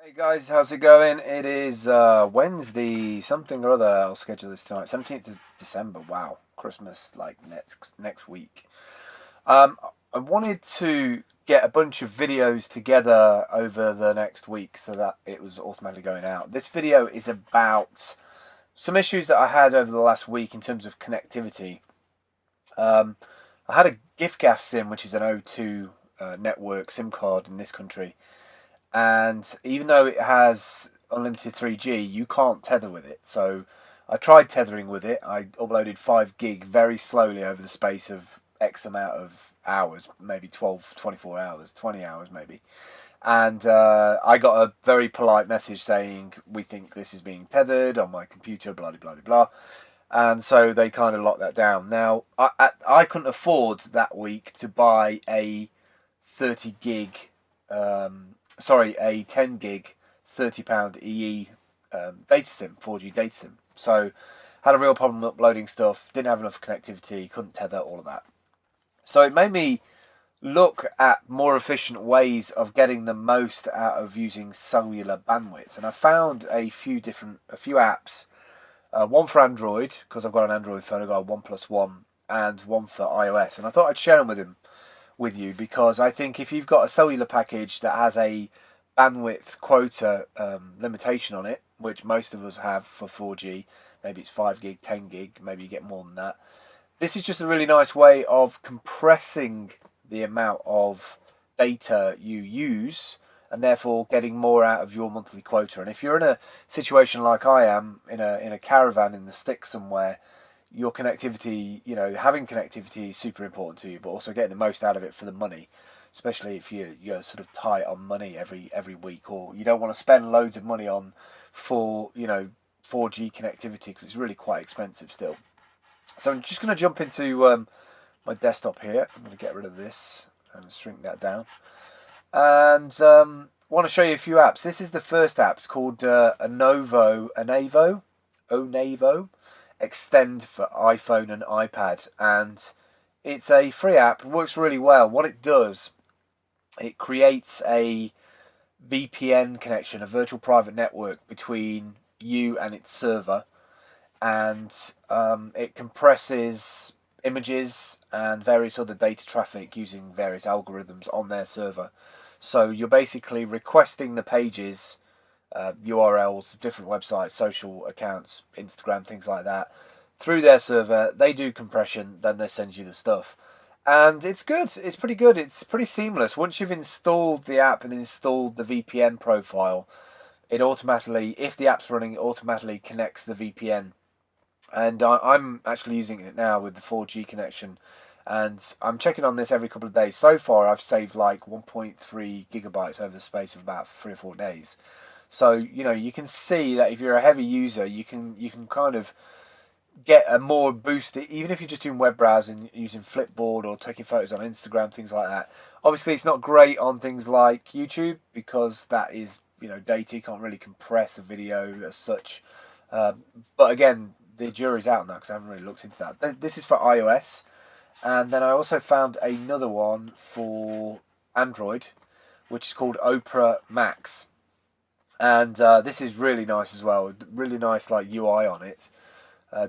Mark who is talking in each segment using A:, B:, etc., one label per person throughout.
A: Hey guys, how's it going? It is Wednesday, something or other. I'll schedule this tonight, 17th of December. Wow, Christmas like next week. Um, I wanted to get a bunch of videos together over the next week so that it was automatically going out. This video is about some issues that I had over the last week in terms of connectivity. Um, I had a giffgaff SIM, which is an O2 network SIM card in this country. And even though it has unlimited 3G, you can't tether with it. So I tried tethering with it. I uploaded 5 gig very slowly over the space of X amount of hours, maybe 12, 24 hours, 20 hours maybe. And I got a very polite message saying, we think this is being tethered on my computer, blah, blah, blah, blah. And so they kind of locked that down. Now, I couldn't afford that week to buy a 30 gig a 10 gig, £30 EE data SIM, 4G data SIM. So had a real problem uploading stuff, didn't have enough connectivity, couldn't tether, all of that. So it made me look at more efficient ways of getting the most out of using cellular bandwidth. And I found a few apps, one for Android, because I've got an Android phone, I've got a OnePlus One, and one for iOS. And I thought I'd share them with you because I think if you've got a cellular package that has a bandwidth quota limitation on it, which most of us have for 4G, maybe it's 5 gig, 10 gig, maybe you get more than that. This is just a really nice way of compressing the amount of data you use and therefore getting more out of your monthly quota. And if you're in a situation like I am, in a caravan in the sticks somewhere, your connectivity, having connectivity is super important to you, but also getting the most out of it for the money, especially if you're sort of tight on money every week, or you don't want to spend loads of money on 4G connectivity because it's really quite expensive still. So I'm just going to jump into my desktop here. I'm going to get rid of this and shrink that down, and want to show you a few apps. This is the first app. It's called Onavo Extend for iPhone and iPad, and it's a free app. It works really well. What it does, it creates a VPN connection, a virtual private network between you and its server, and it compresses images and various other data traffic using various algorithms on their server. So you're basically requesting the pages, URLs of different websites, social accounts, Instagram, things like that, through their server. They do compression, then they send you the stuff. And it's good. It's pretty good. It's pretty seamless. Once you've installed the app and installed the VPN profile, it automatically, if the app's running, it automatically connects the VPN. And I'm actually using it now with the 4G connection. And I'm checking on this every couple of days. So far, I've saved like 1.3 gigabytes over the space of about 3 or 4 days. So, you can see that if you're a heavy user, you can kind of get a more boost, even if you're just doing web browsing, using Flipboard or taking photos on Instagram, things like that. Obviously, it's not great on things like YouTube because that is, data. You can't really compress a video as such. But again, the jury's out on that because I haven't really looked into that. This is for iOS. And then I also found another one for Android, which is called Oprah Max. And this is really nice as well. Really nice UI on it.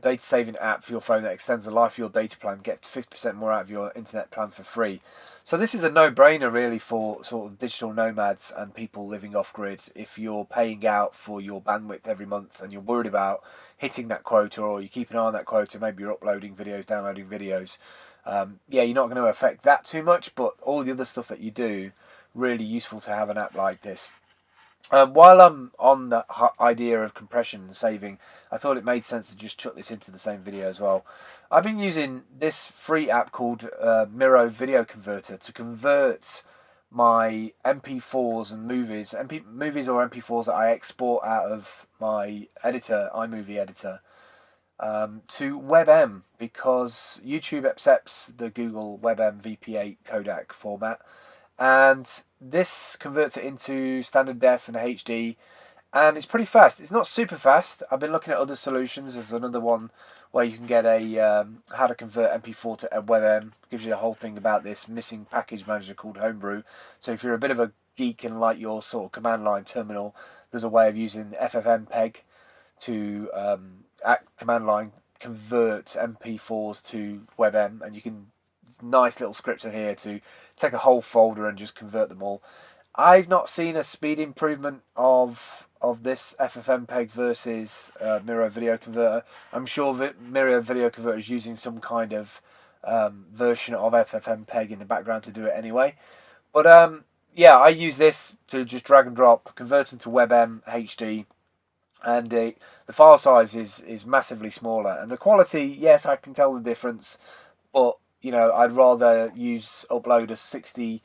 A: Data saving app for your phone that extends the life of your data plan. Get 50% more out of your internet plan for free. So this is a no-brainer really for sort of digital nomads and people living off-grid. If you're paying out for your bandwidth every month and you're worried about hitting that quota, or you keep an eye on that quota, maybe you're uploading videos, downloading videos. You're not going to affect that too much, but all the other stuff that you do, really useful to have an app like this. While I'm on the idea of compression and saving, I thought it made sense to just chuck this into the same video as well. I've been using this free app called Miro Video Converter to convert my MP4s and movies or MP4s that I export out of my editor, iMovie editor, to WebM, because YouTube accepts the Google WebM VP8 codec format, and this converts it into standard def and HD, and it's pretty fast. It's not super fast. I've been looking at other solutions. There's another one where you can get a how to convert MP4 to WebM. Gives you a whole thing about this missing package manager called Homebrew. So if you're a bit of a geek and like your sort of command line terminal, there's a way of using FFmpeg to command line convert MP4s to WebM, and you can, nice little scripts in here to take a whole folder and just convert them all. I've not seen a speed improvement of this FFmpeg versus Miro video converter. I'm sure Miro video converter is using some kind of version of FFmpeg in the background to do it anyway. But yeah, I use this to just drag and drop, convert them to WebM HD, and the file size is massively smaller. And the quality, yes, I can tell the difference, but you know, I'd rather upload a 60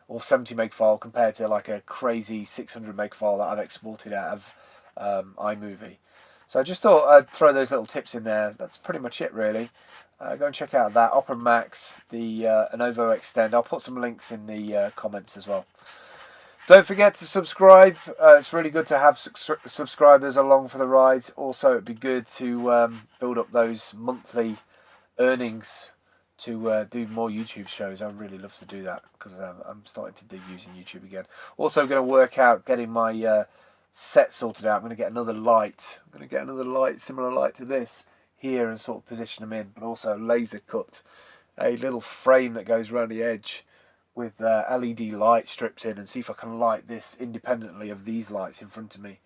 A: or 70 meg file compared to like a crazy 600 meg file that I've exported out of iMovie. So I just thought I'd throw those little tips in there. That's pretty much it, really. Go and check out that Oprah Max, the Onavo Extend. I'll put some links in the comments as well. Don't forget to subscribe. It's really good to have subscribers along for the ride. Also, it'd be good to build up those monthly earnings to do more YouTube shows. I'd really love to do that because I'm starting to dig using YouTube again. Also, I'm going to work out getting my set sorted out. I'm going to get another light. I'm going to get another light, similar light to this, here, and sort of position them in, but also laser cut a little frame that goes around the edge with LED light strips in, and see if I can light this independently of these lights in front of me.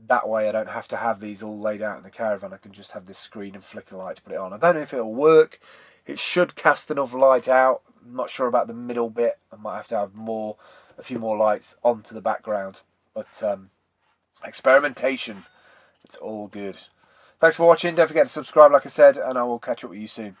A: That way I don't have to have these all laid out in the caravan. I can just have this screen and flicker light to put it on. I don't know if it'll work. It should cast enough light out. I'm not sure about the middle bit. I might have to have a few more lights onto the background. But experimentation, it's all good. Thanks for watching. Don't forget to subscribe, like I said, and I will catch up with you soon.